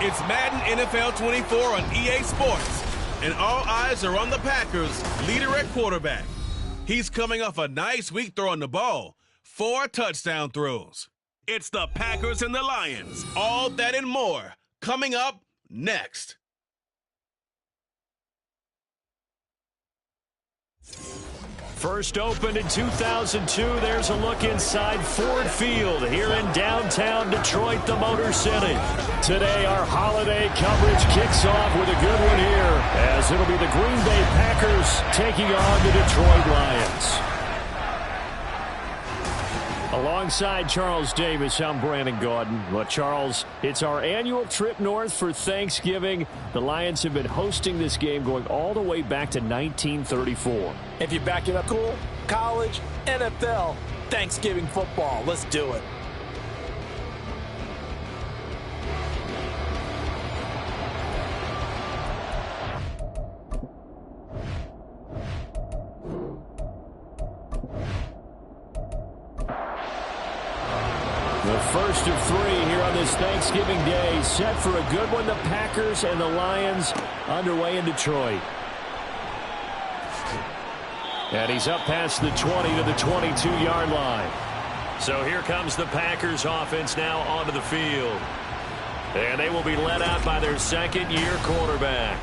It's Madden NFL 24 on EA Sports, and all eyes are on the Packers' leader at quarterback. He's coming off a nice week throwing the ball, 4 touchdown throws. It's the Packers and the Lions, all that and more, coming up next. First opened in 2002, there's a look inside Ford Field here in downtown Detroit, the Motor City. Today, our holiday coverage kicks off with a good one here, as it'll be the Green Bay Packers taking on the Detroit Lions. Alongside Charles Davis, I'm Brandon Gaudin. Well, Charles, it's our annual trip north for Thanksgiving. The Lions have been hosting this game going all the way back to 1934. If you back it up, cool, college, NFL, Thanksgiving football. Let's do it. The first of 3 here on this Thanksgiving Day, set for a good one. The Packers and the Lions underway in Detroit. And he's up past the 20 to the 22-yard line. So here comes the Packers offense now onto the field. And they will be led out by their second-year quarterback.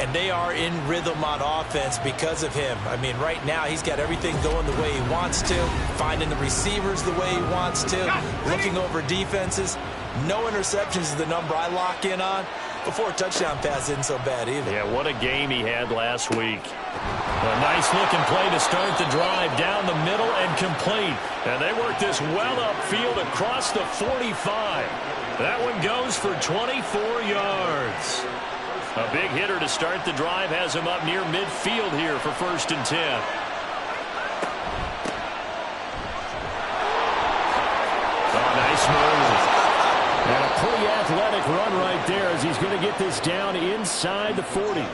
And they are in rhythm on offense because of him. I mean, right now he's got everything going the way he wants to, finding the receivers the way he wants to, looking over defenses. No interceptions is the number I lock in on. Before a touchdown pass isn't so bad either. Yeah, what a game he had last week. A nice-looking play to start the drive down the middle and complete. And they work this well upfield across the 45. That one goes for 24 yards. A big hitter to start the drive has him up near midfield here for 1st and 10. Oh, nice move. And a pretty athletic run right there as he's going to get this down inside the 40.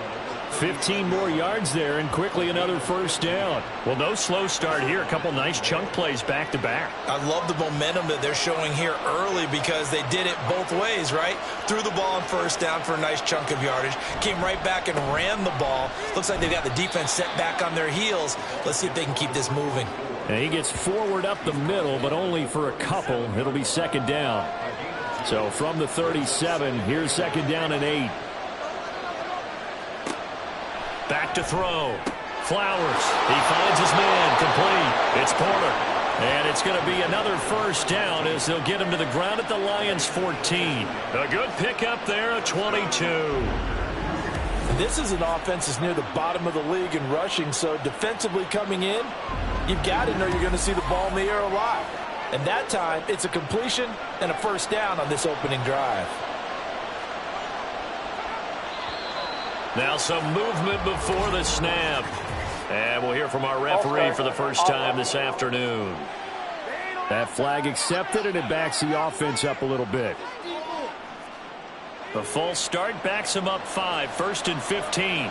15 more yards there, and quickly another 1st down. Well, no slow start here. A couple nice chunk plays back-to-back. I love the momentum that they're showing here early because they did it both ways, right? Threw the ball on 1st down for a nice chunk of yardage. Came right back and ran the ball. Looks like they've got the defense set back on their heels. Let's see if they can keep this moving. And he gets forward up the middle, but only for a couple. It'll be 2nd down. So from the 37, here's 2nd down and 8. Back to throw. Flowers. He finds his man. Complete. It's Porter. And it's going to be another 1st down as they'll get him to the ground at the Lions' 14. A good pickup there, a 22. This is an offense that's near the bottom of the league in rushing, so defensively coming in, you've got to know you're going to see the ball in the air a lot. And that time, it's a completion and a 1st down on this opening drive. Now some movement before the snap. And we'll hear from our referee for the first time this afternoon. That flag accepted, and it backs the offense up a little bit. The false start backs him up 5, 1st and 15.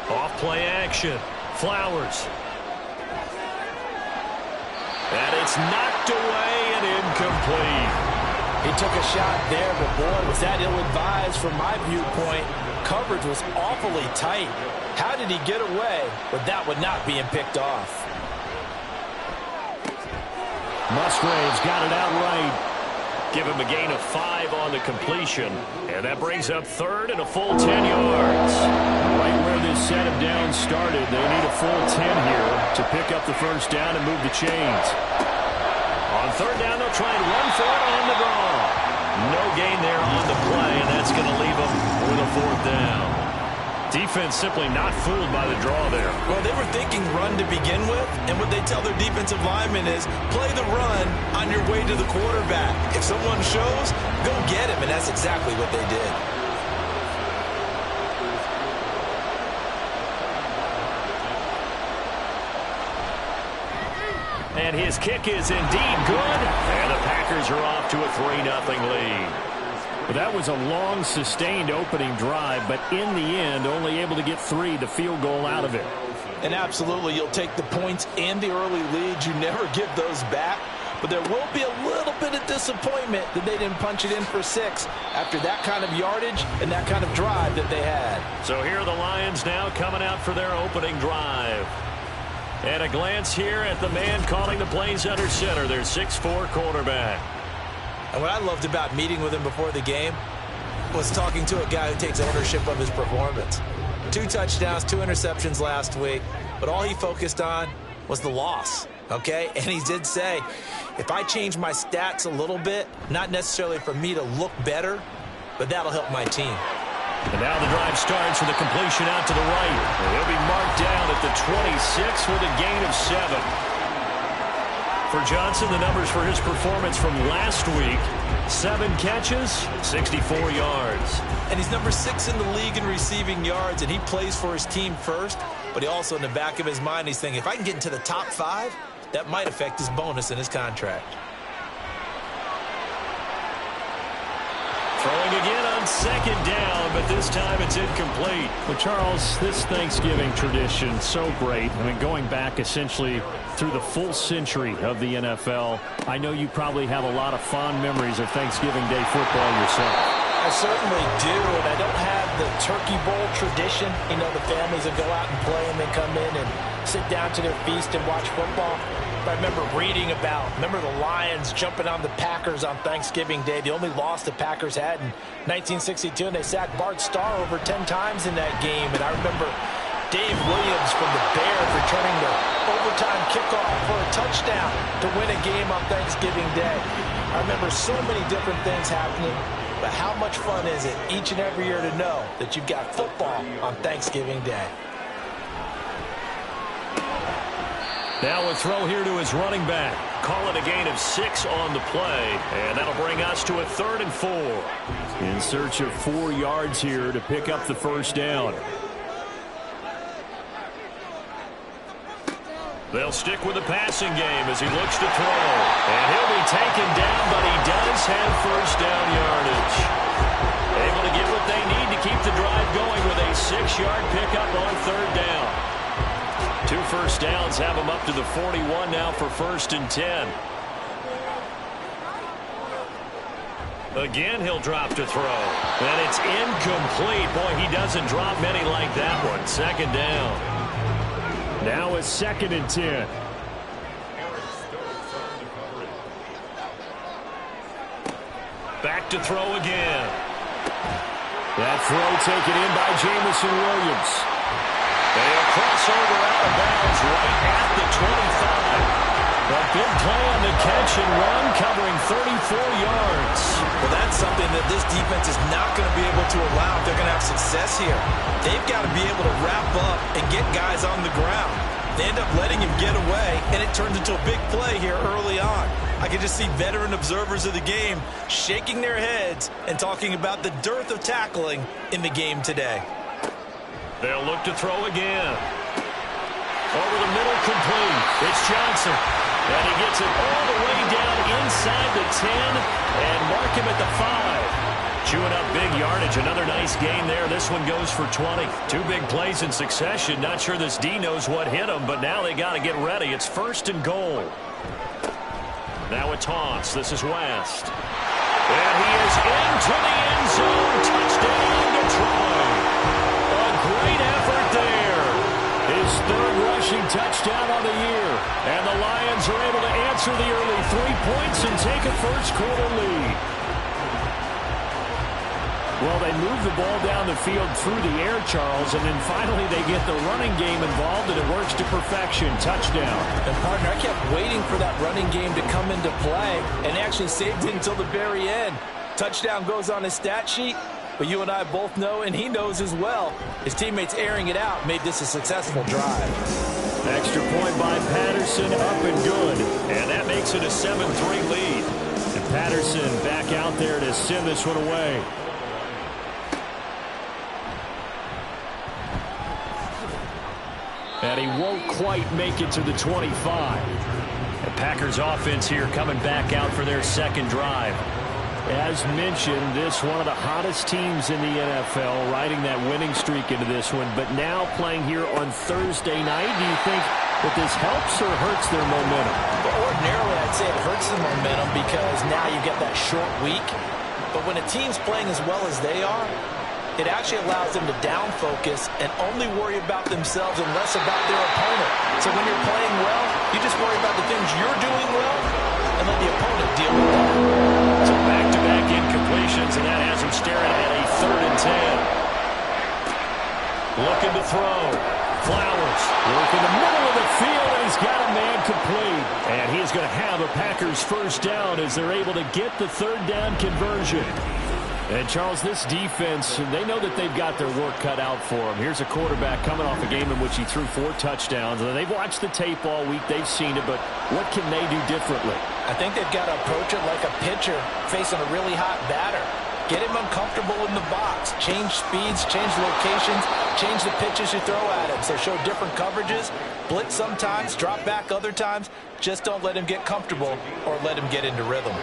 Off play action. Flowers. And it's knocked away and incomplete. He took a shot there, but boy, was that ill-advised from my viewpoint. Coverage was awfully tight. How did he get away with that one not being picked off? Musgrave's got it out right. Give him a gain of 5 on the completion. And that brings up 3rd and a full 10 yards. Right where this set of downs started, they need a full 10 here to pick up the 1st down and move the chains. On 3rd down, they'll try and run for it on the draw. No gain there on the play, and that's going to leave them with a 4th down. Defense simply not fooled by the draw there. Well, they were thinking run to begin with, and what they tell their defensive linemen is play the run on your way to the quarterback. If someone shows, go get him, and that's exactly what they did. And his kick is indeed good. And the Packers are off to a 3-0 lead. But that was a long, sustained opening drive, but in the end, only able to get 3, the field goal out of it. And absolutely, you'll take the points and the early leads. You never give those back. but there will be a little bit of disappointment that they didn't punch it in for 6 after that kind of yardage and that kind of drive that they had. So here are the Lions now coming out for their opening drive. And a glance here at the man calling the plays under center, their 6'4" quarterback. And what I loved about meeting with him before the game was talking to a guy who takes ownership of his performance. 2 touchdowns, 2 interceptions last week, but all he focused on was the loss, okay? And he did say, if I change my stats a little bit, not necessarily for me to look better, but that'll help my team. And now the drive starts with a completion out to the right. And he'll be marked down at the 26 with a gain of 7. For Johnson, the numbers for his performance from last week, 7 catches, 64 yards. And he's number 6 in the league in receiving yards, and he plays for his team first, but he also in the back of his mind, he's thinking, if I can get into the top 5, that might affect his bonus in his contract. Throwing again on 2nd down, but this time it's incomplete. Well, Charles, this Thanksgiving tradition, so great. I mean, going back essentially through the full century of the NFL, I know you probably have a lot of fond memories of Thanksgiving Day football yourself. I certainly do, and I don't have the Turkey Bowl tradition. You know, the families that go out and play and then come in and sit down to their feast and watch football. But I remember reading about, the Lions jumping on the Packers on Thanksgiving Day. The only loss the Packers had in 1962, and they sacked Bart Starr over 10 times in that game. And I remember Dave Williams from the Bears returning the overtime kickoff for a touchdown to win a game on Thanksgiving Day. I remember so many different things happening, but how much fun is it each and every year to know that you've got football on Thanksgiving Day? Now a throw here to his running back. Call it a gain of 6 on the play, and that'll bring us to a 3rd and 4. In search of 4 yards here to pick up the first down. They'll stick with the passing game as he looks to throw. And he'll be taken down, but he does have first down yardage. Able to get what they need to keep the drive going with a 6-yard pickup on 3rd down. 2 first downs have him up to the 41 now for 1st and 10. Again, he'll drop to throw. And it's incomplete. Boy, he doesn't drop many like that one. 2nd down. Now it's 2nd and 10. Back to throw again. That throw taken in by Jamison Williams. They'll cross over out of bounds right at the 25. A big play on the catch and run, covering 34 yards. Well, that's something that this defense is not going to be able to allow if they're going to have success here. They've got to be able to wrap up and get guys on the ground. They end up letting him get away, and it turns into a big play here early on. I can just see veteran observers of the game shaking their heads and talking about the dearth of tackling in the game today. They'll look to throw again. Over the middle, complete. It's Johnson. And he gets it all the way down inside the 10 and mark him at the 5. Chewing up big yardage. Another nice gain there. This one goes for 20. 2 big plays in succession. Not sure this D knows what hit him, but now they got to get ready. It's 1st and goal. Now a toss. This is West. And he is into the end zone. Touchdown, Detroit. A great effort there. His 3rd rushing touchdown on the year. And the Lions are able to answer the early 3 points and take a first-quarter lead. Well, they move the ball down the field through the air, Charles, and then finally they get the running game involved, and it works to perfection. Touchdown. And, partner, I kept waiting for that running game to come into play and actually saved it until the very end. Touchdown goes on his stat sheet, but you and I both know, and he knows as well, his teammates airing it out made this a successful drive. Extra point by Patterson, up and good. And that makes it a 7-3 lead. And Patterson back out there to send this one away. And he won't quite make it to the 25. The Packers offense here coming back out for their 2nd drive. As mentioned, this one of the hottest teams in the NFL, riding that winning streak into this one, but now playing here on Thursday night. Do you think that this helps or hurts their momentum? But ordinarily, I'd say it hurts bucks the momentum because now you get that short week. But when a team's playing as well as they are, it actually allows them to down focus and only worry about themselves and less about their opponent. So when you're playing well, you just worry about the things you're doing well and let the opponent deal with that. So back-to-back incompletions, and that has him staring at a 3rd and 10. Looking to throw. Flowers work in the middle of the field, and he's got a man complete. And he is going to have a Packers first down as they're able to get the 3rd down conversion. And, Charles, this defense, they know that they've got their work cut out for them. Here's a quarterback coming off a game in which he threw 4 touchdowns. And they've watched the tape all week. They've seen it, but what can they do differently? I think they've got to approach it like a pitcher facing a really hot batter. Get him uncomfortable in the box. Change speeds, change locations, change the pitches you throw at him. So show different coverages, blitz sometimes, drop back other times. Just don't let him get comfortable or let him get into rhythm.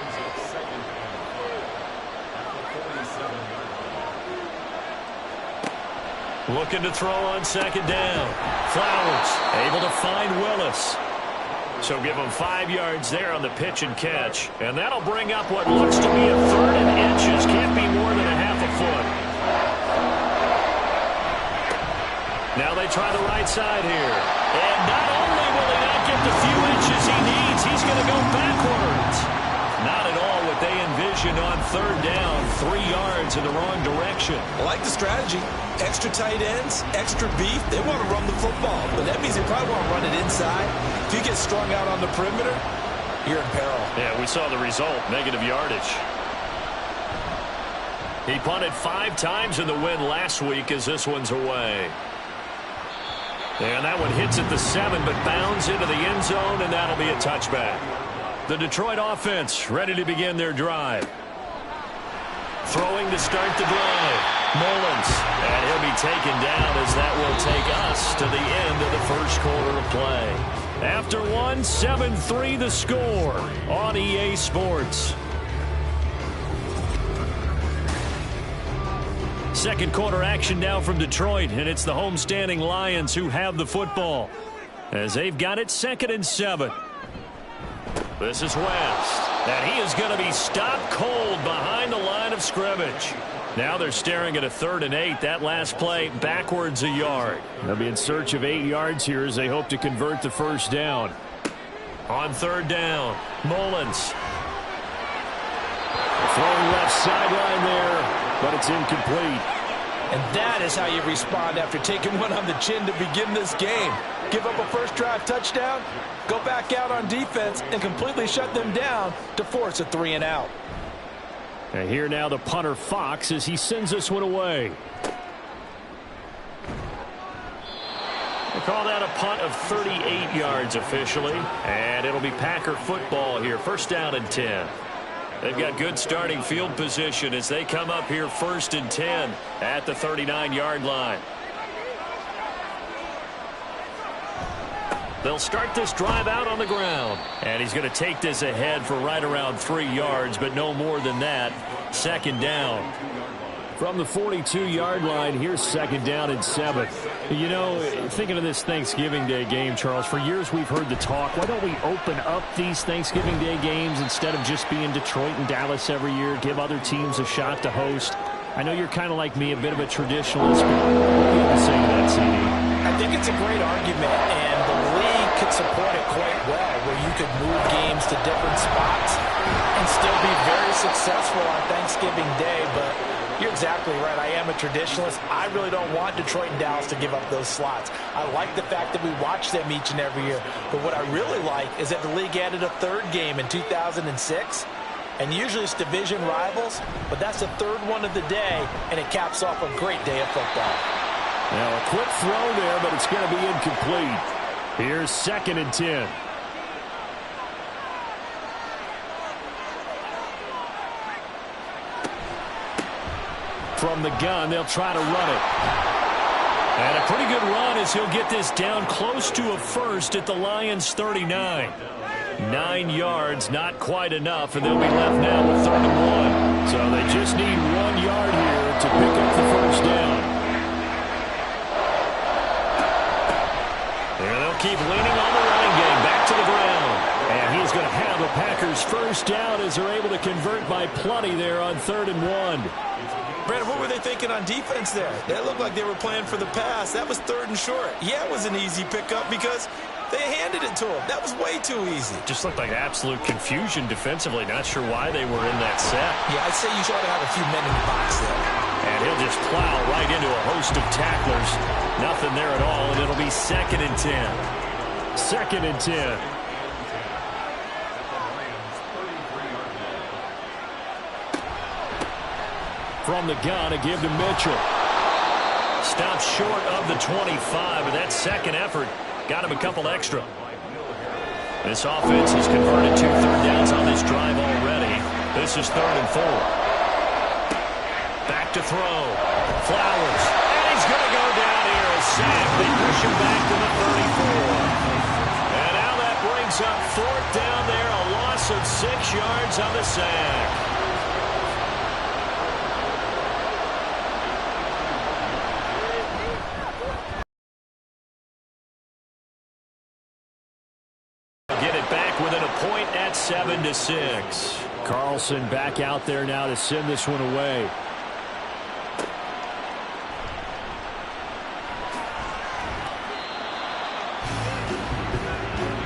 Looking to throw on 2nd down. Flowers able to find Willis. So give him 5 yards there on the pitch and catch. And that'll bring up what looks to be a 3rd and inches. Can't be more than a half a foot. Now they try the right side here. And not only will he not get the few inches he needs, he's going to go backwards. Not at all what they envisioned on 3rd down. 3 yards in the wrong direction. I like the strategy. Extra tight ends, extra beef. They want to run the football, but that means they probably want to run it inside. If you get strung out on the perimeter, you're in peril. Yeah, we saw the result, negative yardage. He punted 5 times in the win last week as this one's away. And that one hits at the 7, but bounds into the end zone, and that'll be a touchback. The Detroit offense ready to begin their drive. Throwing to start the drive. Mullins. And he'll be taken down as that will take us to the end of the first quarter of play. After 1, 7-3 the score on EA Sports. Second quarter action now from Detroit, and it's the homestanding Lions who have the football as they've got it 2nd and 7. This is West, and he is going to be stopped cold behind the line of scrimmage. Now they're staring at a 3rd and 8. That last play backwards a yard. They'll be in search of 8 yards here as they hope to convert the first down. On 3rd down, Mullins. Throwing left sideline there, but it's incomplete. And that is how you respond after taking one on the chin to begin this game. Give up a first drive touchdown, go back out on defense, and completely shut them down to force a 3 and out. And here now the punter Fox as he sends this one away. They call that a punt of 38 yards officially. And it'll be Packer football here. 1st down and 10. They've got good starting field position as they come up here 1st and 10 at the 39-yard line. They'll start this drive out on the ground. And he's going to take this ahead for right around 3 yards, but no more than that. 2nd down. From the 42-yard line, here's 2nd down and 7. You know, thinking of this Thanksgiving Day game, Charles, for years we've heard the talk, why don't we open up these Thanksgiving Day games instead of just being Detroit and Dallas every year, give other teams a shot to host? I know you're kind of like me, a bit of a traditionalist, but what do you have to say to that, CD? I think it's a great argument, and the league could support it quite well, where you could move games to different spots and still be very successful on Thanksgiving Day. But you're exactly right. I am a traditionalist. I really don't want Detroit and Dallas to give up those slots. I like the fact that we watch them each and every year. But what I really like is that the league added a 3rd game in 2006. And usually it's division rivals, but that's the 3rd one of the day, and it caps off a great day of football. Now a quick throw there, but it's going to be incomplete. Here's 2nd and 10. From the gun, they'll try to run it. And a pretty good run as he'll get this down close to a 1st at the Lions' 39. 9 yards, not quite enough, and they'll be left now with 3rd and 1. So they just need 1 yard here to pick up the first down. And they'll keep leaning on the running game back to the ground. And he is going to have a Packers first down as they're able to convert by plenty there on 3rd and 1. Brandon, what were they thinking on defense there? That looked like they were playing for the pass. That was 3rd and short. Yeah, it was an easy pickup because they handed it to him. That was way too easy. Just looked like absolute confusion defensively. Not sure why they were in that set. Yeah, I'd say you ought to have a few men in the box there. And he'll just plow right into a host of tacklers. Nothing there at all, and it'll be 2nd and 10. 2nd and 10. From the gun, a give to Mitchell. Stopped short of the 25, but that second effort got him a couple extra. This offense has converted 2 third downs on this drive already. This is 3rd and 4. Back to throw. Flowers. And he's going to go down here. A sack. They push him back to the 34. And now that brings up 4th down there. A loss of 6 yards on the sack. Get it back within a point at 7-6. Carlson back out there now to send this one away.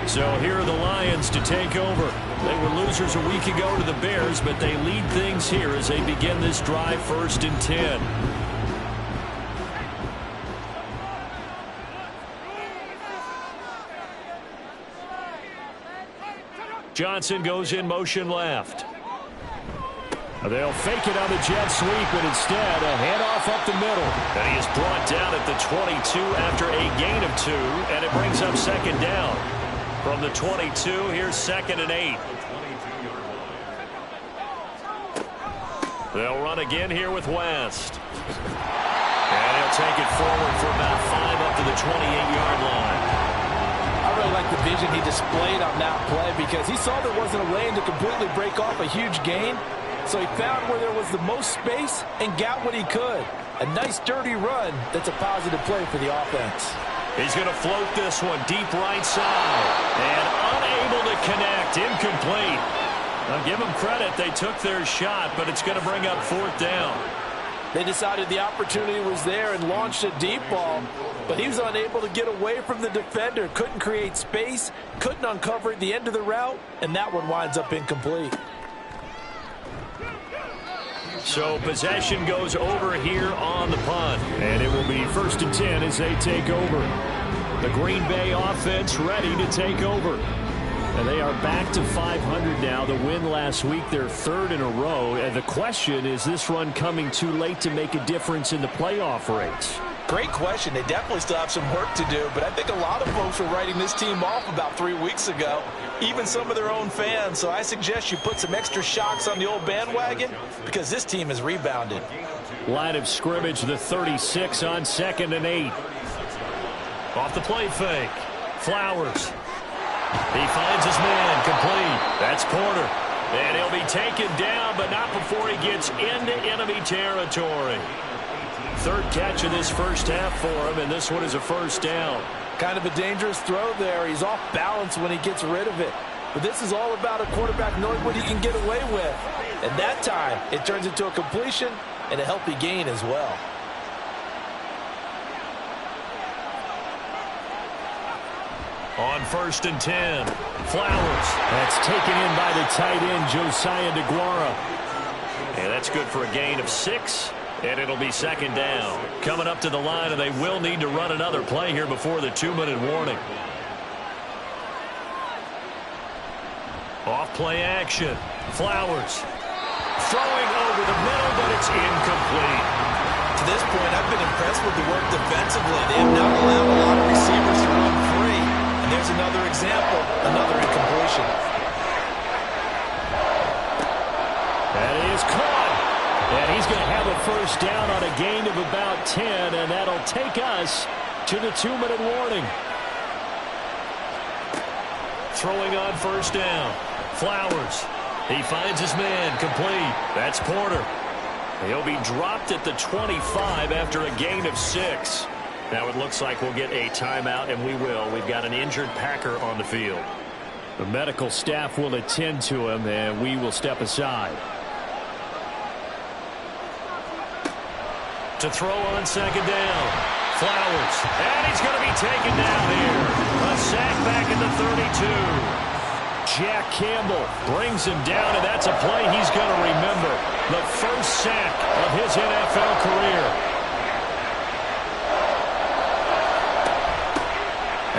So here are the Lions to take over. They were losers a week ago to the Bears, but they lead things here as they begin this drive 1st and 10. Johnson goes in motion left. They'll fake it on the jet sweep, but instead a handoff up the middle. And he is brought down at the 22 after a gain of 2, and it brings up 2nd down. From the 22, here's 2nd and 8. They'll run again here with West. And he'll take it forward for about 5 up to the 28-yard line. I really like the vision he displayed on that play because he saw there wasn't a lane to completely break off a huge gain. So he found where there was the most space and got what he could. A nice dirty run that's a positive play for the offense. He's going to float this one deep right side. And unable to connect. Incomplete. I'll give them credit. They took their shot, but it's going to bring up 4th down. They decided the opportunity was there and launched a deep ball, but he was unable to get away from the defender. Couldn't create space, couldn't uncover the end of the route, and that one winds up incomplete. So possession goes over here on the punt. And it will be 1st and 10 as they take over. The Green Bay offense ready to take over. And they are back to 500 now. The win last week, their 3rd in a row. And the question, is this run coming too late to make a difference in the playoff race? Great question. They definitely still have some work to do, but I think a lot of folks were writing this team off about 3 weeks ago, even some of their own fans. So I suggest you put some extra shocks on the old bandwagon because this team has rebounded. Line of scrimmage, the 36 on 2nd and 8. Off the play fake. Flowers. He finds his man, complete. That's Porter. And he'll be taken down, but not before he gets into enemy territory. 3rd catch of this first half for him, and this one is a 1st down. Kind of a dangerous throw there. He's off balance when he gets rid of it. But this is all about a quarterback knowing what he can get away with. And that time, it turns into a completion and a healthy gain as well. On 1st and 10, Flowers. That's taken in by the tight end, Josiah DeGuara. And that's good for a gain of 6, and it'll be 2nd down. Coming up to the line, and they will need to run another play here before the 2-minute warning. Off play action. Flowers. Throwing over the middle, but it's incomplete. To this point, I've been impressed with the work defensively. They have not allowed a lot of receivers to run free. And there's another example, another incompletion. That is caught. And he's going to have a 1st down on a gain of about 10, and that'll take us to the 2-minute warning. Throwing on 1st down. Flowers. He finds his man, complete. That's Porter. He'll be dropped at the 25 after a gain of 6. Now it looks like we'll get a timeout, and we will. We've got an injured Packer on the field. The medical staff will attend to him, and we will step aside. To throw on second down. Flowers. And he's going to be taken down here. A sack back in the 32. Jack Campbell brings him down, and that's a play he's going to remember. The first sack of his NFL career.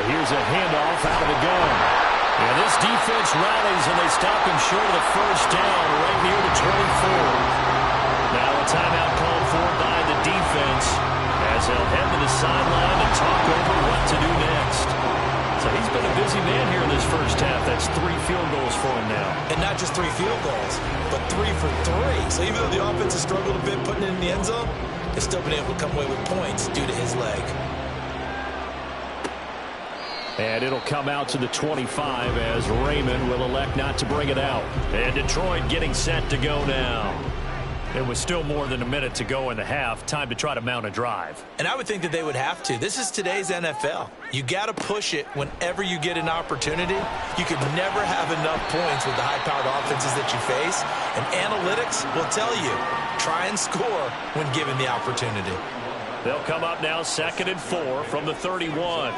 And here's a handoff out of the gun. And this defense rallies, and they stop him short of the first down right near the 24. Now a timeout called for by the defense as they'll head to the sideline and talk over what to do next. So he's been a busy man here in this first half. That's 3 field goals for him now. And not just 3 field goals, but 3 for 3. So even though the offense has struggled a bit putting it in the end zone, they've still been able to come away with points due to his leg. And it'll come out to the 25 as Raymond will elect not to bring it out. And Detroit getting set to go now. It was still more than a minute to go in the half. Time to try to mount a drive. And I would think that they would have to. This is today's NFL. You got to push it whenever you get an opportunity. You could never have enough points with the high-powered offenses that you face. And analytics will tell you, try and score when given the opportunity. They'll come up now 2nd and 4 from the 31.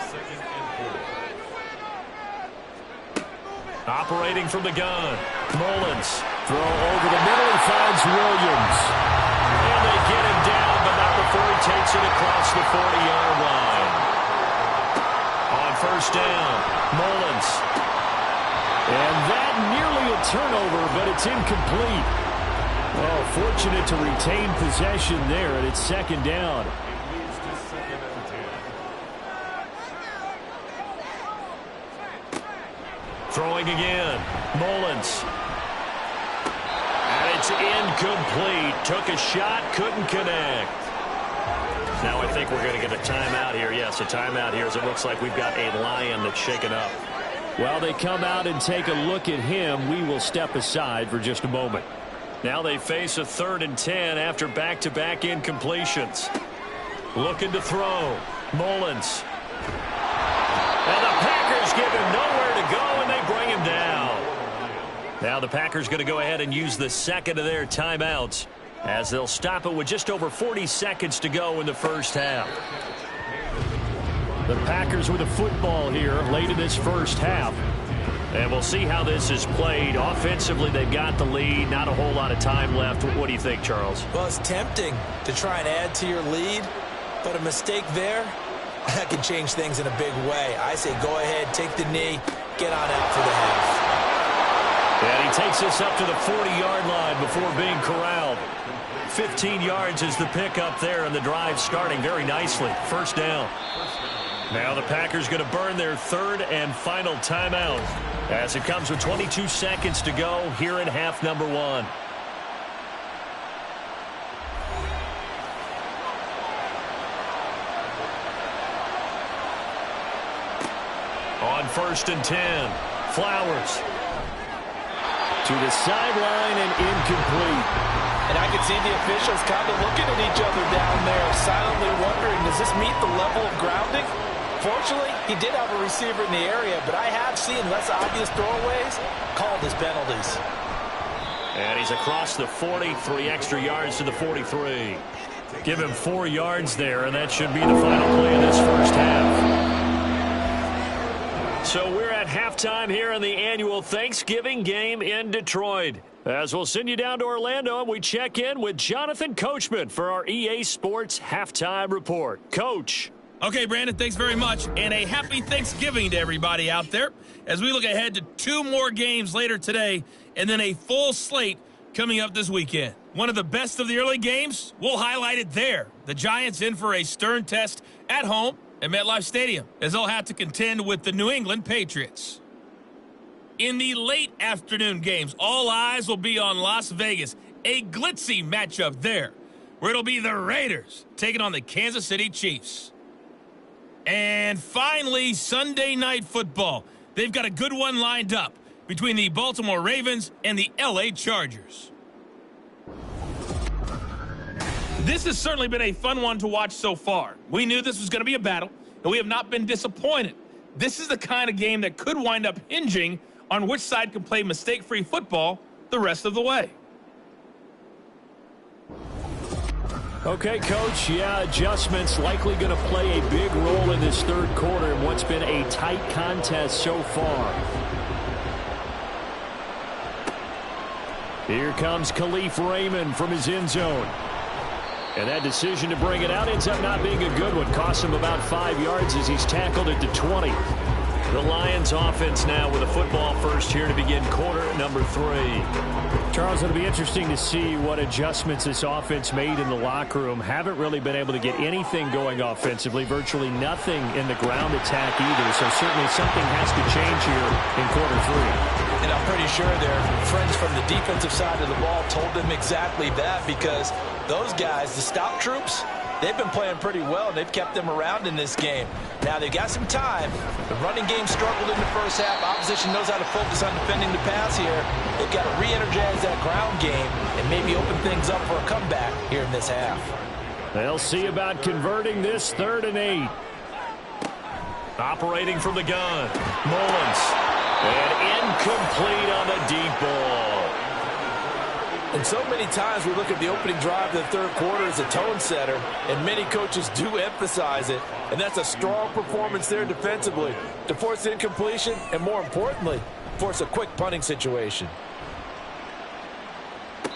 Operating from the gun. Mullins. Throw over the middle. He finds Williams. And they get him down, but not before he takes it across the 40-yard line. On first down, Mullins. And that nearly a turnover, but it's incomplete. Oh, fortunate to retain possession there, and it's 2nd down. Throwing again. Mullins. And it's incomplete. Took a shot, couldn't connect. Now I think we're going to get a timeout here. Yes, a timeout here as it looks like we've got a Lion that's shaken up. While they come out and take a look at him, we will step aside for just a moment. Now they face a 3rd and 10 after back-to-back incompletions. Looking to throw. Mullins. And the Packers give him nowhere to go, and they bring him down. Now the Packers going to go ahead and use the 2nd of their timeouts as they'll stop it with just over 40 seconds to go in the first half. The Packers with the football here late in this first half. And we'll see how this is played. Offensively, they've got the lead. Not a whole lot of time left. What do you think, Charles? Well, it's tempting to try and add to your lead, but a mistake there, that can change things in a big way. I say go ahead, take the knee, get on out for the half. And he takes us up to the 40-yard line before being corralled. 15 yards is the pickup there, and the drive starting very nicely. First down. Now the Packers going to burn their 3rd and final timeout as it comes with 22 seconds to go here in half number 1. On 1st and 10, Flowers. To the sideline and incomplete. And I can see the officials kind of looking at each other down there, silently wondering, does this meet the level of grounding? Fortunately, he did have a receiver in the area, but I have seen less obvious throwaways called as penalties. And he's across the 40, 3 extra yards to the 43. Give him 4 yards there, and that should be the final play of this first half. So we're at halftime here in the annual Thanksgiving game in Detroit. As we'll send you down to Orlando, and we check in with Jonathan Coachman for our EA Sports Halftime Report. Coach. Okay, Brandon, thanks very much, and a happy Thanksgiving to everybody out there as we look ahead to 2 more games later today and then a full slate coming up this weekend. One of the best of the early games, we'll highlight it there. The Giants in for a stern test at home at MetLife Stadium as they'll have to contend with the New England Patriots. In the late afternoon games, all eyes will be on Las Vegas, a glitzy matchup there, where it'll be the Raiders taking on the Kansas City Chiefs. And finally, Sunday Night Football. They've got a good one lined up between the Baltimore Ravens and the LA Chargers. This has certainly been a fun one to watch so far. We knew this was going to be a battle, and we have not been disappointed. This is the kind of game that could wind up hinging on which side can play mistake-free football the rest of the way. Okay, Coach, adjustments likely going to play a big role in this third quarter in what's been a tight contest so far. Here comes Khalif Raymond from his end zone. And that decision to bring it out ends up not being a good one. Costs him about 5 yards as he's tackled at the 20. The Lions offense now with a football first here to begin quarter number 3. Charles, it'll be interesting to see what adjustments this offense made in the locker room. Haven't really been able to get anything going offensively, virtually nothing in the ground attack either. So certainly something has to change here in quarter 3. And I'm pretty sure their friends from the defensive side of the ball told them exactly that, because those guys, the stout troops, they've been playing pretty well, and they've kept them around in this game. Now, they've got some time. The running game struggled in the first half. Opposition knows how to focus on defending the pass here. They've got to re-energize that ground game and maybe open things up for a comeback here in this half. They'll see about converting this 3rd and 8. Operating from the gun, Mullins. And incomplete on the deep ball. And so many times we look at the opening drive of the third quarter as a tone setter, and many coaches do emphasize it, and that's a strong performance there defensively to force incompletion and, more importantly, force a quick punting situation.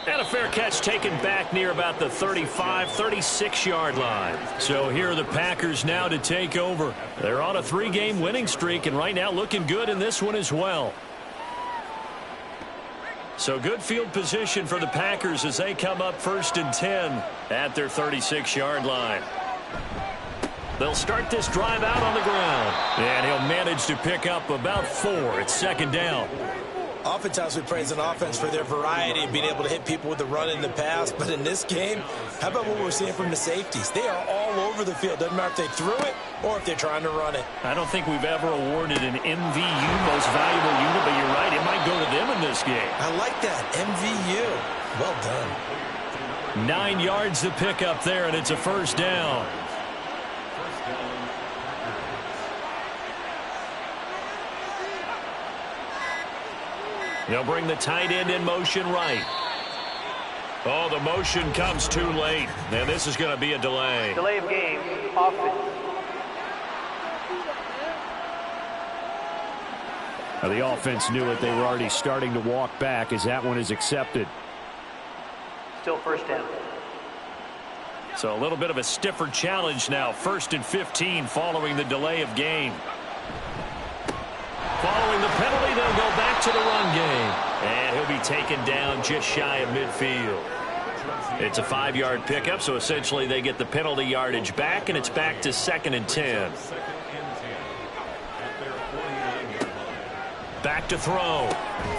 And a fair catch taken back near about the 35, 36-yard line. So here are the Packers now to take over. They're on a 3-game winning streak, and right now looking good in this one as well. So good field position for the Packers as they come up 1st and 10 at their 36-yard line. They'll start this drive out on the ground. And he'll manage to pick up about 4. It's 2nd down. Oftentimes we praise an offense for their variety of being able to hit people with the run and the pass. But in this game, how about what we're seeing from the safeties? They are all over the field. Doesn't matter if they threw it or if they're trying to run it. I don't think we've ever awarded an MVU, most valuable unit, but you're right. It might go to them in this game. I like that. MVU. Well done. 9 yards to pick up there, and it's a 1st down. They'll bring the tight end in motion right. Oh, the motion comes too late. And this is going to be a delay. Delay of game, offense. Now, the offense knew it. They were already starting to walk back as that one is accepted. Still 1st down. So a little bit of a stiffer challenge now. 1st and 15 following the delay of game. Following the penalty, they'll go back to the run game. And he'll be taken down just shy of midfield. It's a 5-yard pickup, so essentially they get the penalty yardage back, and it's back to 2nd and 10. Back to throw.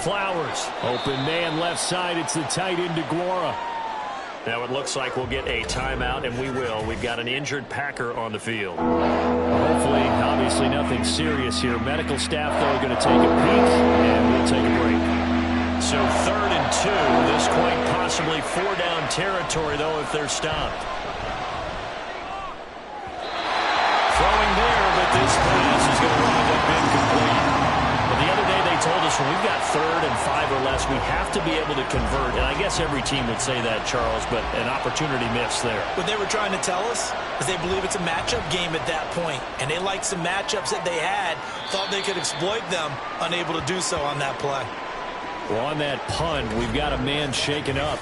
Flowers. Open man left side. It's the tight end DeGuara. Now it looks like we'll get a timeout, and we will. We've got an injured Packer on the field. Hopefully, obviously nothing serious here. Medical staff, though, are going to take a peek, and we'll take a break. So 3rd and 2. This quite possibly 4-down territory, though, if they're stopped. Throwing there, but this pass is going to wind up incomplete. But the other day they told us when we've got 3rd and 5 or less, we have to be able to convert. And I guess every team would say that, Charles, but an opportunity missed there. What they were trying to tell us is they believe it's a matchup game at that point. And they liked some matchups that they had, thought they could exploit them, unable to do so on that play. Well, on that punt, we've got a man shaken up.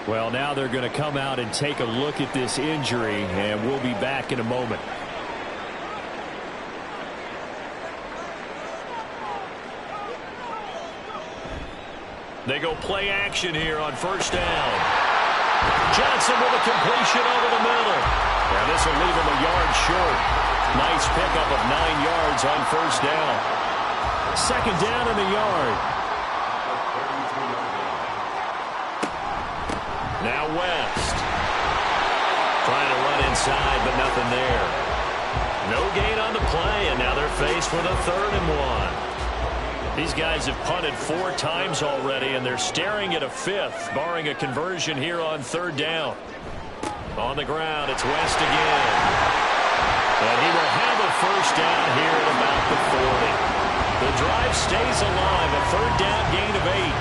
Well, now they're going to come out and take a look at this injury, and we'll be back in a moment. They go play action here on 1st down. Johnson with a completion over the middle. And this will leave him a yard short. Nice pickup of 9 yards on 1st down. 2nd down and a yard. Now West. Trying to run inside, but nothing there. No gain on the play, and now they're faced with a 3rd and 1. These guys have punted 4 times already, and they're staring at a 5th, barring a conversion here on 3rd down. On the ground, it's West again. And he will have a 1st down here at about the 40. The drive stays alive. A third down gain of 8.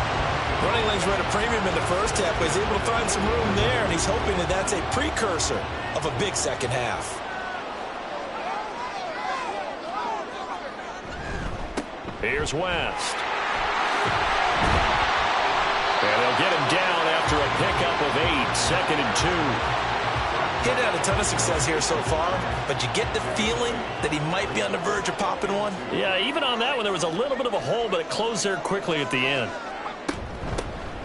Running lanes were at a premium in the first half, but he's able to find some room there, and he's hoping that that's a precursor of a big second half. Here's West. And they'll get him down after a pickup of 8, 2nd and 2. He's had a ton of success here so far, but you get the feeling that he might be on the verge of popping one. Yeah, even on that one, there was a little bit of a hole, but it closed there quickly at the end.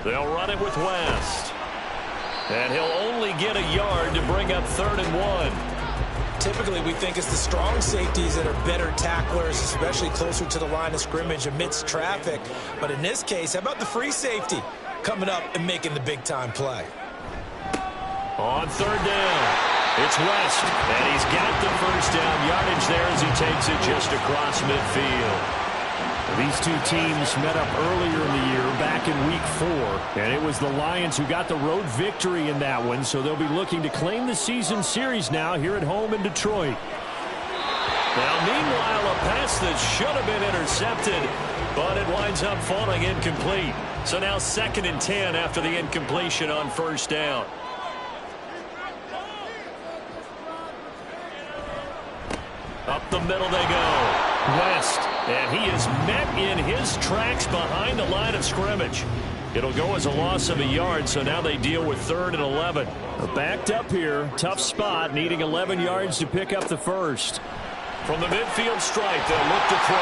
They'll run it with West. And he'll only get a yard to bring up 3rd and 1. Typically, we think it's the strong safeties that are better tacklers, especially closer to the line of scrimmage amidst traffic. But in this case, how about the free safety coming up and making the big-time play? On 3rd down, it's West, and he's got the first down yardage there as he takes it just across midfield. These two teams met up earlier in the year, back in Week 4, and it was the Lions who got the road victory in that one, so they'll be looking to claim the season series now here at home in Detroit. Now, meanwhile, a pass that should have been intercepted, but it winds up falling incomplete. So now 2nd and 10 after the incompletion on 1st down. Up the middle they go. West, and he is met in his tracks behind the line of scrimmage. It'll go as a loss of a yard, so now they deal with 3rd and 11. They're backed up here. Tough spot, needing 11 yards to pick up the first. From the midfield stripe, they'll look to throw.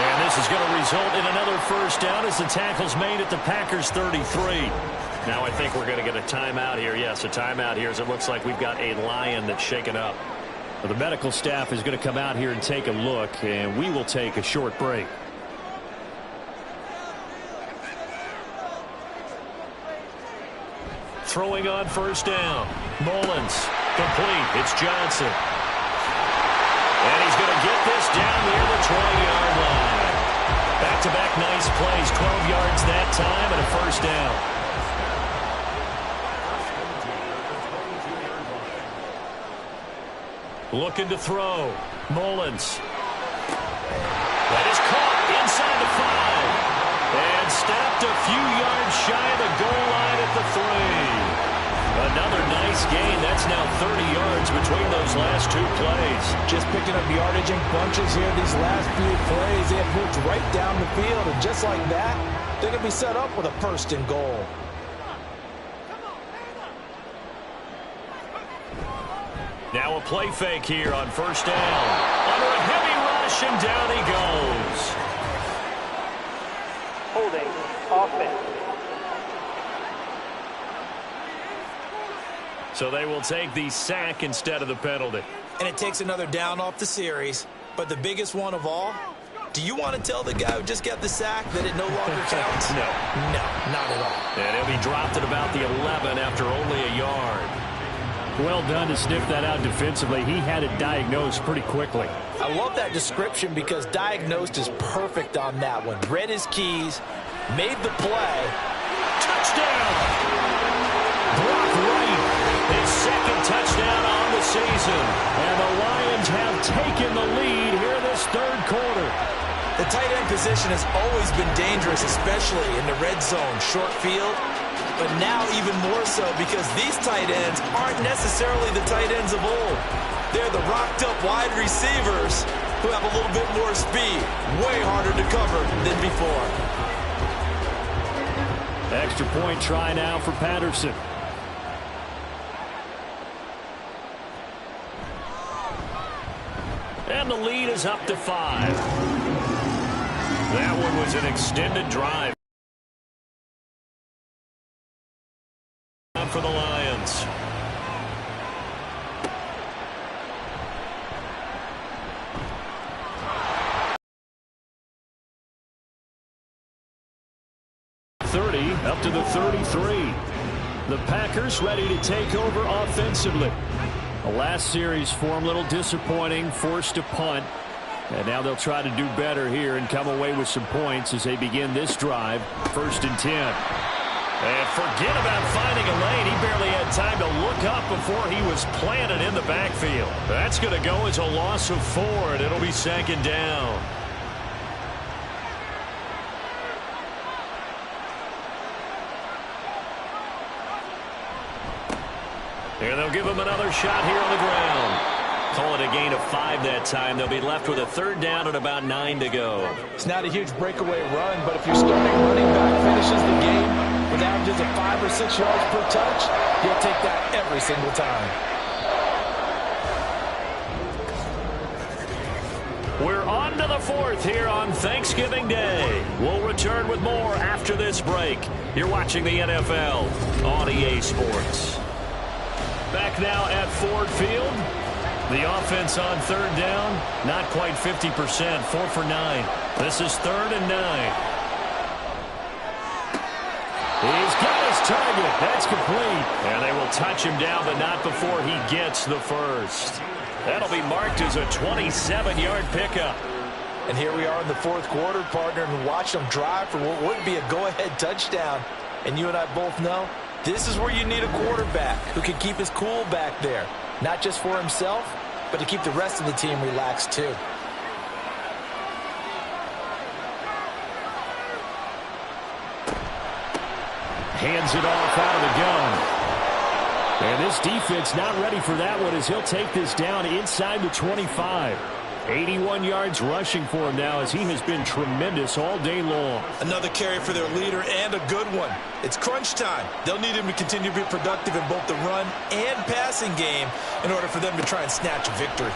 And this is going to result in another first down as the tackle's made at the Packers' 33. Now I think we're going to get a timeout here. Yes, a timeout here as it looks like we've got a Lion that's shaken up. Well, the medical staff is going to come out here and take a look, and we will take a short break. Throwing on 1st down. Mullins. Complete. It's Johnson. And he's going to get this down near the 20-yard line. Back-to-back nice plays. 12 yards that time and a first down. Looking to throw. Mullins. That is caught inside the 5. And stopped a few yards shy of the goal line at the 3. Another nice gain. That's now 30 yards between those last 2 plays. Just picking up yardage in bunches here these last few plays. They have moved right down the field, and just like that, they're going to be set up with a 1st and goal. Now a play fake here on 1st down. Under a heavy rush, and down he goes. Holding, offense. So they will take the sack instead of the penalty. And it takes another down off the series. But the biggest one of all, do you want to tell the guy who just got the sack that it no longer counts? No. No, not at all. And he'll be dropped at about the 11 after only a yard. Well done to sniff that out defensively. He had it diagnosed pretty quickly. I love that description because diagnosed is perfect on that one. Read his keys, made the play. Touchdown! Brock Wright, his 2nd touchdown on the season. And the Lions have taken the lead here this 3rd quarter. The tight end position has always been dangerous, especially in the red zone, short field. But now even more so because these tight ends aren't necessarily the tight ends of old. They're the rocked-up wide receivers who have a little bit more speed. Way harder to cover than before. Extra point try now for Patterson. And the lead is up to 5. That one was an extended drive for the Lions. Up to the 33. The Packers ready to take over offensively. The last series for them a little disappointing, forced to punt. And now they'll try to do better here and come away with some points as they begin this drive. 1st and 10. And forget about finding a lane. He barely had time to look up before he was planted in the backfield. That's going to go as a loss of 4, and it'll be 2nd down. And they'll give him another shot here on the ground. Call it a gain of 5 that time. They'll be left with a 3rd down and about 9 to go. It's not a huge breakaway run, but if your starting running back finishes the game with averages of 5 or 6 yards per touch, you'll take that every single time. We're on to the 4th here on Thanksgiving Day. We'll return with more after this break. You're watching the NFL on EA Sports. Back now at Ford Field. The offense on 3rd down, not quite 50%, 4 for 9. This is 3rd and 9. He's got his target. That's complete. And they will touch him down, but not before he gets the first. That'll be marked as a 27-yard pickup. And here we are in the 4th quarter, partner, and watch them drive for what would be a go-ahead touchdown. And you and I both know this is where you need a quarterback who can keep his cool back there. Not just for himself, but to keep the rest of the team relaxed too. Hands it off out of the gun. And this defense not ready for that one as he'll take this down inside the 25. 81 yards rushing for him now as he has been tremendous all day long. Another carry for their leader and a good one. It's crunch time. They'll need him to continue to be productive in both the run and passing game in order for them to try and snatch a victory.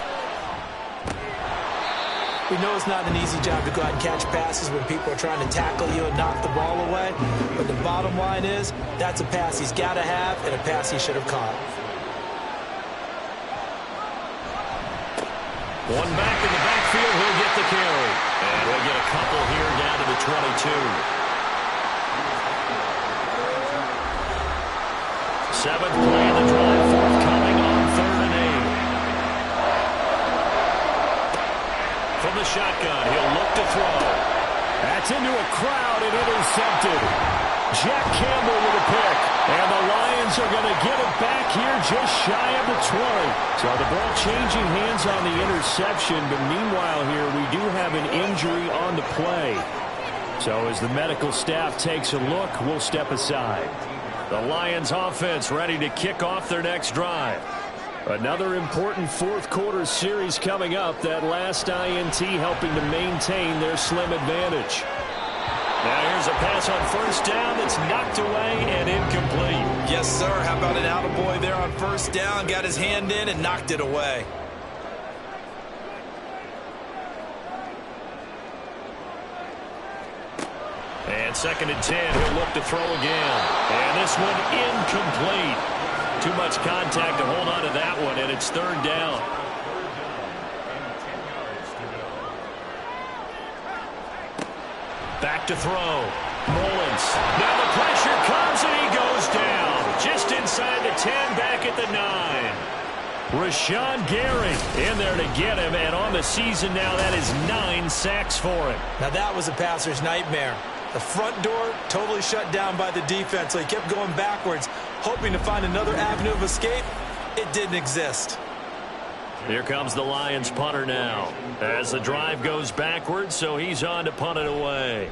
We know it's not an easy job to go out and catch passes when people are trying to tackle you and knock the ball away. But the bottom line is that's a pass he's got to have and a pass he should have caught. One back in the backfield, he'll get the carry. And we'll get a couple here down to the 22. 7th play of the drive forthcoming on 3rd and 8. From the shotgun, he'll look to throw. That's into a crowd and intercepted. Jack Campbell with a pick. And the Lions are going to get it back here just shy of the 20. So the ball changing hands on the interception, but meanwhile here we do have an injury on the play. So as the medical staff takes a look, we'll step aside. The Lions offense ready to kick off their next drive. Another important 4th quarter series coming up. That last INT helping to maintain their slim advantage. Now here's a pass on 1st down that's knocked away and incomplete. Yes, sir. How about an attaboy there on 1st down? Got his hand in and knocked it away. And 2nd and 10, he'll look to throw again. And this one incomplete. Too much contact to hold on to that one, and it's 3rd down. Back to throw. Mullins. Now the pressure comes and he goes down. Just inside the 10, back at the 9. Rashawn Gary in there to get him, and on the season now that is 9 sacks for him. Now that was a passer's nightmare. The front door totally shut down by the defense, so he kept going backwards, hoping to find another avenue of escape. It didn't exist. Here comes the Lions punter now as the drive goes backwards, so he's on to punt it away.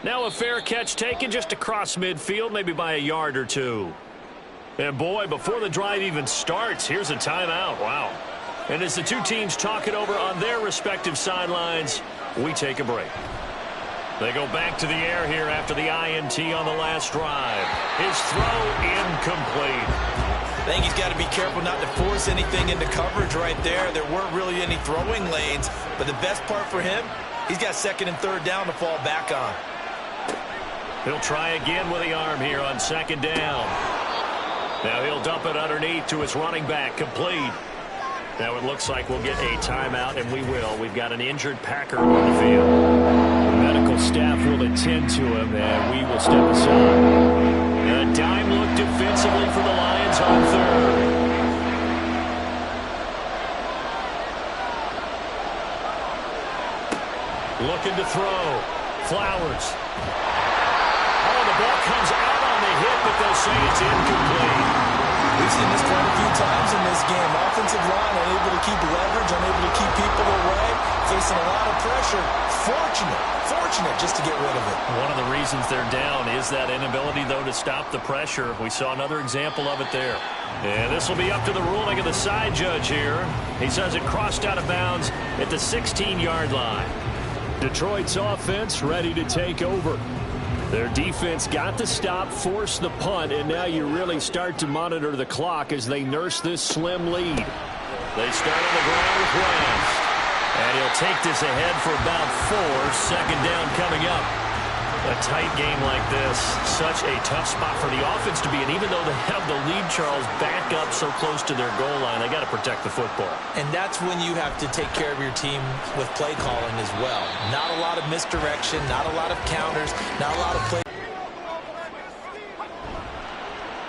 Now a fair catch taken just across midfield, maybe by a yard or 2. And boy, before the drive even starts, here's a timeout. Wow. And as the two teams talk it over on their respective sidelines, we take a break. They go back to the air here after the INT on the last drive. His throw incomplete. I think he's got to be careful not to force anything into coverage right there. There weren't really any throwing lanes, but the best part for him, he's got 2nd and 3rd down to fall back on. He'll try again with the arm here on 2nd down. Now he'll dump it underneath to his running back, complete. Now it looks like we'll get a timeout, and we will. We've got an injured Packer on the field. The medical staff will attend to him, and we will step aside. A dime look defensively for the Lions on 3rd. Looking to throw. Flowers. Oh, the ball comes out on the hit, but they'll say it's incomplete. We've seen this quite a few times in this game. Offensive line unable to keep leverage, unable to keep people away, facing a lot of pressure. Fortunate just to get rid of it. One of the reasons they're down is that inability, though, to stop the pressure. We saw another example of it there. And this will be up to the ruling of the side judge here. He says it crossed out of bounds at the 16-yard line. Detroit's offense ready to take over. Their defense got the stop, forced the punt, and now you really start to monitor the clock as they nurse this slim lead. They start on the ground with West. And he'll take this ahead for about 4. Second down coming up. A tight game like this, such a tough spot for the offense to be in. Even though they have the lead, Charles, back up so close to their goal line, they got to protect the football. And that's when you have to take care of your team with play calling as well. Not a lot of misdirection, not a lot of counters, not a lot of play.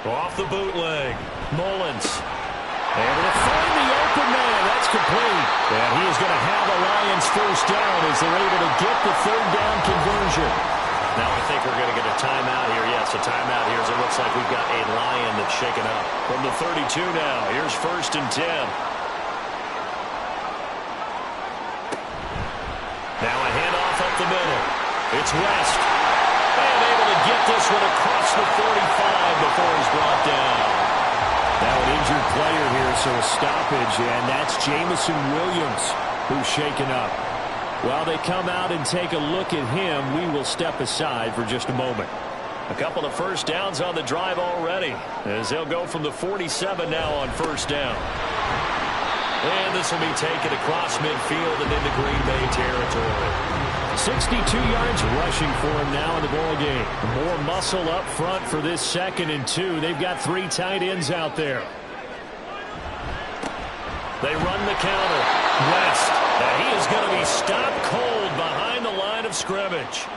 Off the bootleg, Mullins. Able to find the open man. That's complete. And he is going to have a Lions first down as they're able to get the third down conversion. Now I think we're going to get a timeout here. Yes, a timeout here as it looks like we've got a Lion that's shaken up. From the 32 now, here's 1st and 10. Now a handoff up the middle. It's West. And able to get this one across the 45 before he's brought down. Now an injured player here, so a stoppage, and that's Jamison Williams who's shaken up. While they come out and take a look at him, we will step aside for just a moment. A couple of first downs on the drive already, as they'll go from the 47 now on first down. And this will be taken across midfield and into Green Bay territory. 62 yards rushing for him now in the ball game. More muscle up front for this 2nd and 2. They've got 3 tight ends out there. They run the counter. West. And he is going to be stopped cold behind the line of scrimmage.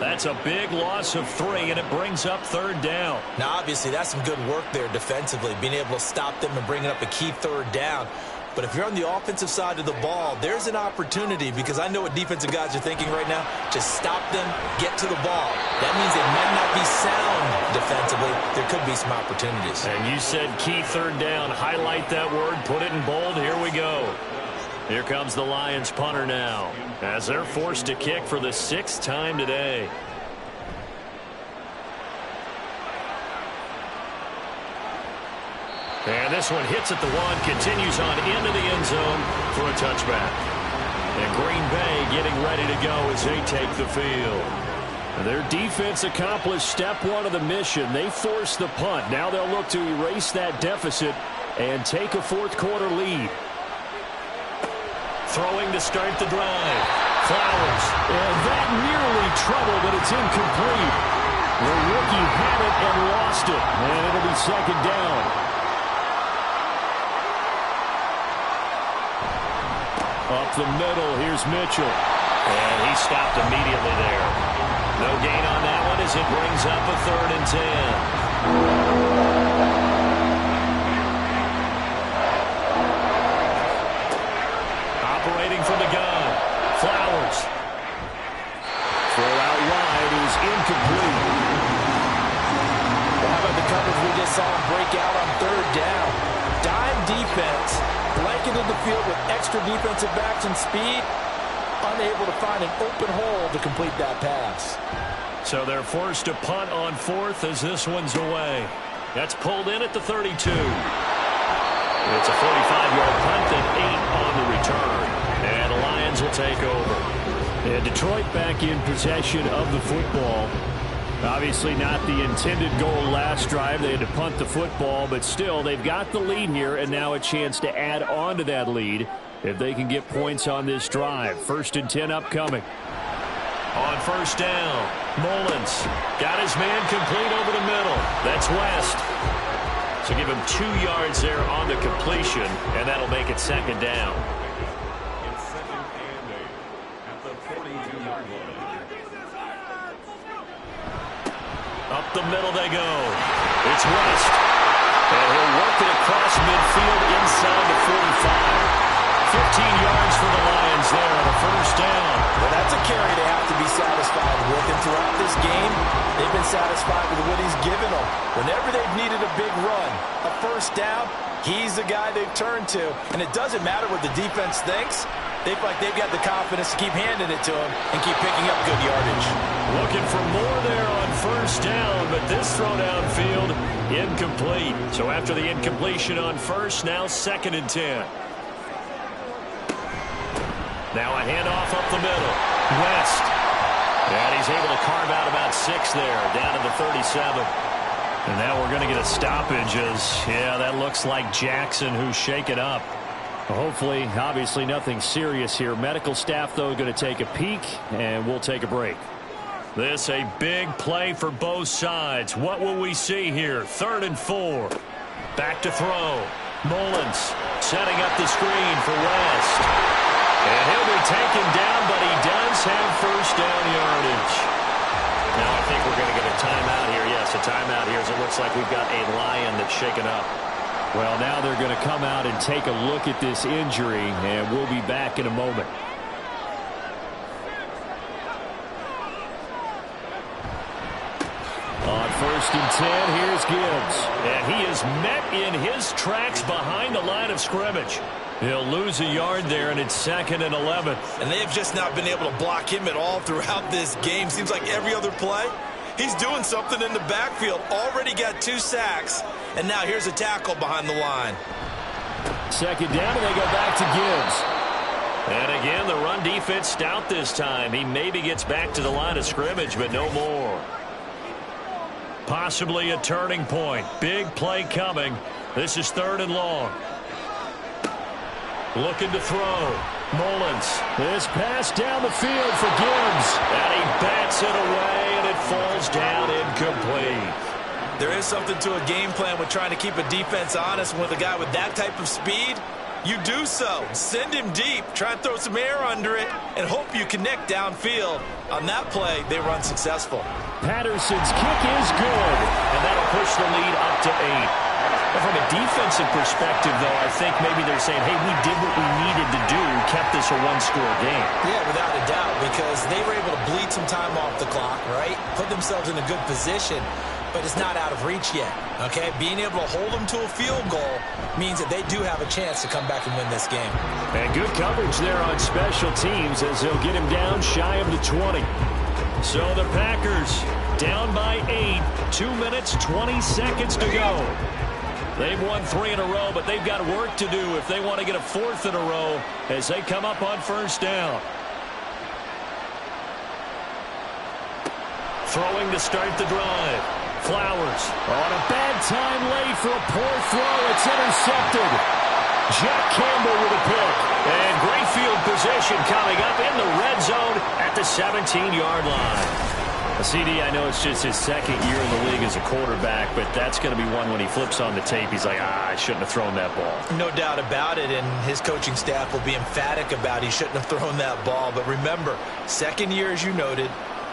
That's a big loss of 3, and it brings up 3rd down. Now, obviously, that's some good work there defensively, being able to stop them and bringing up a key 3rd down. But if you're on the offensive side of the ball, there's an opportunity, because I know what defensive guys are thinking right now. Just stop them, get to the ball. That means they might not be sound defensively. There could be some opportunities. And you said key 3rd down. Highlight that word. Put it in bold. Here we go. Here comes the Lions punter now, as they're forced to kick for the 6th time today. And this one hits at the 1, continues on into the end zone for a touchback. And Green Bay getting ready to go as they take the field. Their defense accomplished step 1 of the mission. They forced the punt. Now they'll look to erase that deficit and take a 4th quarter lead. Throwing to start the drive. Flowers. And that nearly trouble, but it's incomplete. The rookie had it and lost it. And it'll be 2nd down. Up the middle, here's Mitchell. And he stopped immediately there. No gain on that one as it brings up a 3rd and 10. Operating from the gun. Flowers. Throw out wide is incomplete. Well, how about the coverage we just saw him break out on 3rd down? Dime defense, blanketed the field with extra defensive backs and speed, unable to find an open hole to complete that pass. So they're forced to punt on 4th as this one's away. That's pulled in at the 32. It's a 45-yard punt and 8 on the return. And the Lions will take over. And Detroit back in possession of the football. Obviously not the intended goal last drive. They had to punt the football, but still they've got the lead here and now a chance to add on to that lead if they can get points on this drive. 1st and 10 upcoming. On first down, Mullins got his man complete over the middle. That's West. So give him 2 yards there on the completion, and that'll make it 2nd down. Up the middle they go. It's West. And he'll work it across midfield inside the 45. 15 yards for the Lions there on the first down. Well, that's a carry they have to be satisfied with. And throughout this game, They've been satisfied with what he's given them. Whenever they've needed a big run, a first down, he's the guy they've turned to. And it doesn't matter what the defense thinks. They feel like they've got the confidence to keep handing it to him and keep picking up good yardage. Looking for more there on first down, but this throw downfield incomplete. So after the incompletion on first, now 2nd and 10. Now a handoff up the middle. West. And he's able to carve out about 6 there, down to the 37. And now we're going to get a stoppage as, yeah, that looks like Jackson who's shaken up. Hopefully, obviously nothing serious here. Medical staff, though, going to take a peek, and we'll take a break. This a big play for both sides. What will we see here? 3rd and 4. Back to throw. Mullins setting up the screen for West. And he'll be taken down, but he does have first down yardage. Now I think we're going to get a timeout here. Yes, a timeout here as it looks like we've got a Lion that's shaken up. Well, now they're going to come out and take a look at this injury, and we'll be back in a moment. On 1st and 10, here's Gibbs. And he is met in his tracks behind the line of scrimmage. He'll lose a yard there, and it's 2nd and 11. And they've just not been able to block him at all throughout this game. Seems like every other play, he's doing something in the backfield. Already got 2 sacks, and now here's a tackle behind the line. 2nd down, and they go back to Gibbs. And again, the run defense stout this time. He maybe gets back to the line of scrimmage, but no more. Possibly a turning point. Big play coming. This is 3rd and long. Looking to throw. Mullins. This pass down the field for Gibbs. And he bats it away, and it falls down incomplete. There is something to a game plan with trying to keep a defense honest. With a guy with that type of speed, you do so. Send him deep. Try and throw some air under it and hope you connect downfield. On that play, they were unsuccessful. Patterson's kick is good. And that'll push the lead up to 8. But from a defensive perspective, though, I think maybe they're saying, hey, we did what we needed to do, kept this a 1-score game. Yeah, without a doubt, because they were able to bleed some time off the clock, right? Put themselves in a good position, but it's not out of reach yet, okay? Being able to hold them to a field goal means that they do have a chance to come back and win this game. And good coverage there on special teams as they'll get him down shy of the 20. So the Packers down by 8, 2 minutes, 20 seconds to go. They've won 3 in a row, but they've got work to do if they want to get a 4th in a row as they come up on first down. Throwing to start the drive. Flowers. On a bad time late for a poor throw. It's intercepted. Jack Campbell with a pick. And great field position coming up in the red zone at the 17-yard line. CD, I know it's just his 2nd year in the league as a quarterback, but that's going to be one when he flips on the tape, he's like, I shouldn't have thrown that ball. No doubt about it, and his coaching staff will be emphatic about he shouldn't have thrown that ball. But remember, 2nd year, as you noted,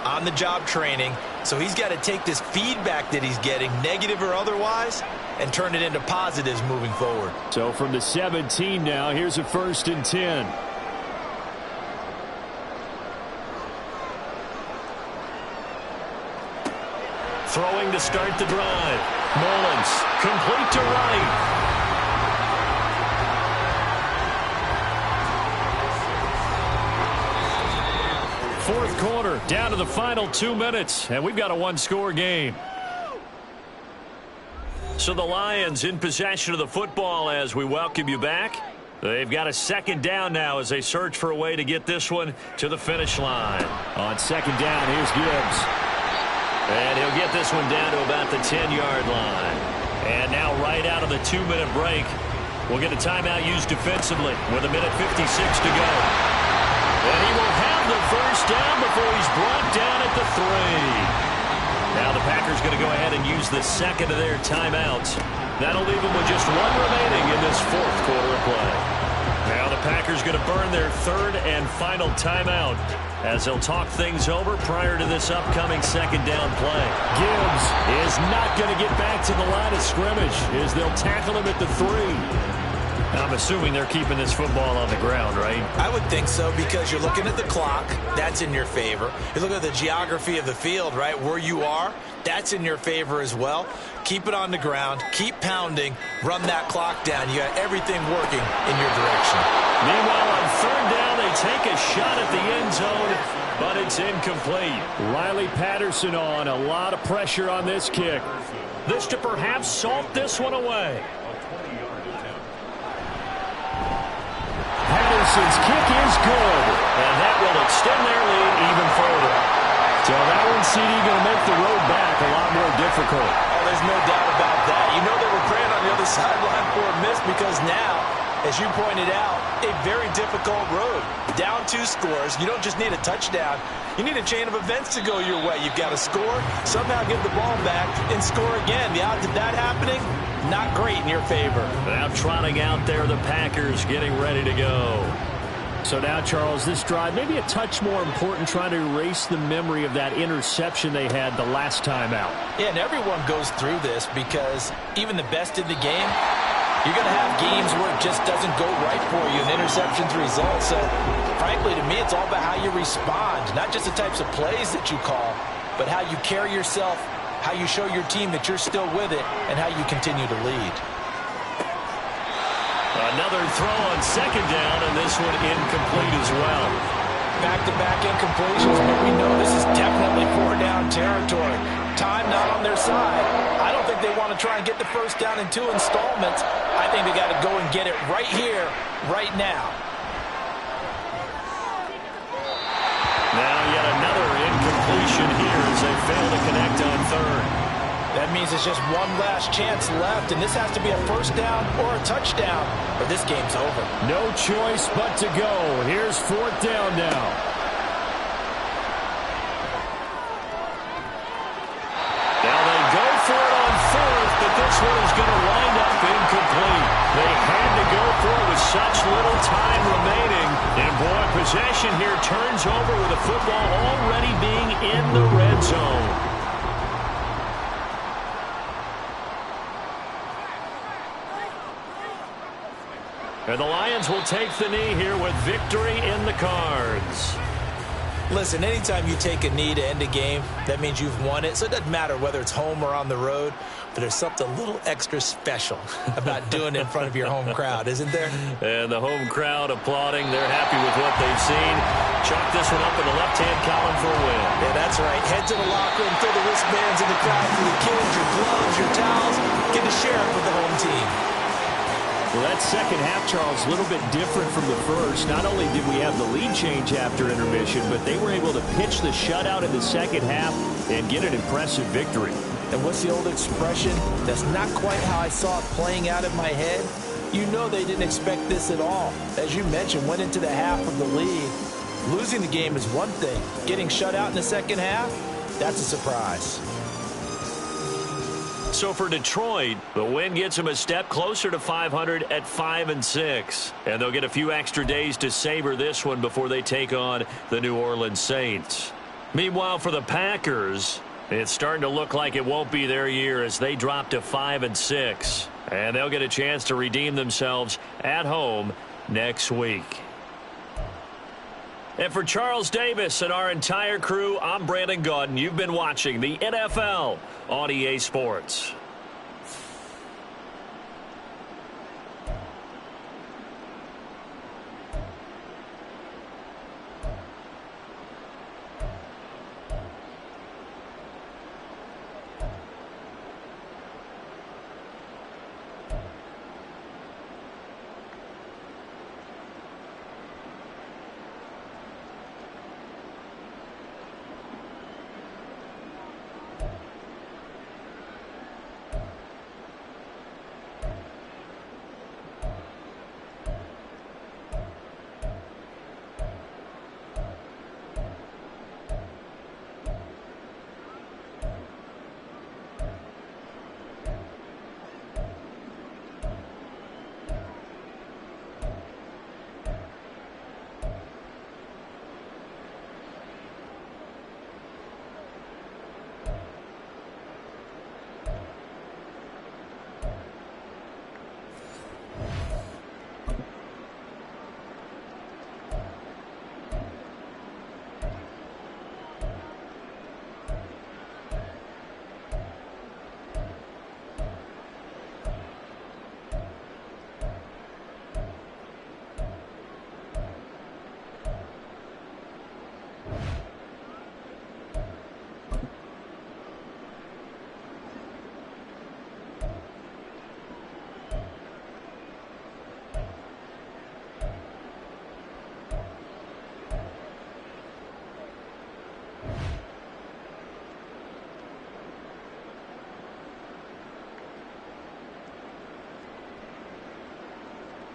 on-the-job training, so he's got to take this feedback that he's getting, negative or otherwise, and turn it into positives moving forward. So from the 17 now, here's a 1st and 10. Throwing to start the drive. Mullins, complete to right. Fourth quarter, down to the final 2 minutes, and we've got a 1-score game. So the Lions in possession of the football as we welcome you back. They've got a 2nd down now as they search for a way to get this one to the finish line. On 2nd down, here's Gibbs. And he'll get this one down to about the 10-yard line. And now right out of the 2-minute break, we'll get a timeout used defensively with 1:56 to go. And he will have the first down before he's brought down at the 3. Now the Packers going to go ahead and use the 2nd of their timeouts. That'll leave them with just 1 remaining in this 4th quarter of play. Now the Packers going to burn their 3rd and final timeout as they'll talk things over prior to this upcoming 2nd down play. Gibbs is not going to get back to the line of scrimmage as they'll tackle him at the 3. I'm assuming they're keeping this football on the ground, right? I would think so, because you're looking at the clock. That's in your favor. You look at the geography of the field, right, where you are. That's in your favor as well. Keep it on the ground. Keep pounding. Run that clock down. You got everything working in your direction. Meanwhile, on third down, they take a shot at the end zone, but it's incomplete. Riley Patterson on. A lot of pressure on this kick. This to perhaps salt this one away. Patterson's kick is good. And that will extend their lead even further. So that one, CD, going to make the road back a lot more difficult. Oh, there's no doubt about that. You know they were praying on the other sideline for a miss, because now, as you pointed out, a very difficult road. Down 2 scores. You don't just need a touchdown. You need a chain of events to go your way. You've got to score, somehow get the ball back, and score again. The odds of that happening, not great in your favor. Now trotting out there, the Packers getting ready to go. So now, Charles, this drive maybe a touch more important, trying to erase the memory of that interception they had the last time out. Yeah, and everyone goes through this, because even the best in the game, you're going to have games where it just doesn't go right for you, and interceptions result. So, frankly, to me, it's all about how you respond, not just the types of plays that you call, but how you carry yourself, how you show your team that you're still with it, and how you continue to lead. Another throw on second down, and this one incomplete as well. Back-to-back incompletions, but we know this is definitely 4-down territory. Time not on their side. I don't think they want to try and get the first down in 2 installments. I think they got to go and get it right here, right now. Now yet another incompletion here as they fail to connect on third. That means it's just one last chance left, and this has to be a first down or a touchdown, or this game's over. No choice but to go. Here's 4th down now. Now they go for it on 4th, but this one is going to wind up incomplete. They had to go for it with such little time remaining. And boy, possession here turns over with the football already being in the red zone. And the Lions will take the knee here with victory in the cards. Listen, anytime you take a knee to end a game, that means you've won it. So it doesn't matter whether it's home or on the road, but there's something a little extra special about doing it in front of your home crowd, isn't there? And the home crowd applauding. They're happy with what they've seen. Chalk this one up in the left-hand column for a win. Yeah, that's right. Head to the locker room, throw the wristbands in the crowd for the kids, your gloves, your towels. Get to share it with the home team. Well, that second half, Charles, a little bit different from the first. Not only did we have the lead change after intermission, but they were able to pitch the shutout in the second half and get an impressive victory. And what's the old expression? That's not quite how I saw it playing out in my head. You know they didn't expect this at all. As you mentioned, went into the half of the lead. Losing the game is one thing. Getting shut out in the second half, that's a surprise. So for Detroit, the win gets them a step closer to 500 at 5-6. And they'll get a few extra days to savor this one before they take on the New Orleans Saints. Meanwhile, for the Packers, it's starting to look like it won't be their year as they drop to 5-6. And they'll get a chance to redeem themselves at home next week. And for Charles Davis and our entire crew, I'm Brandon Gaudin. You've been watching the NFL on EA Sports.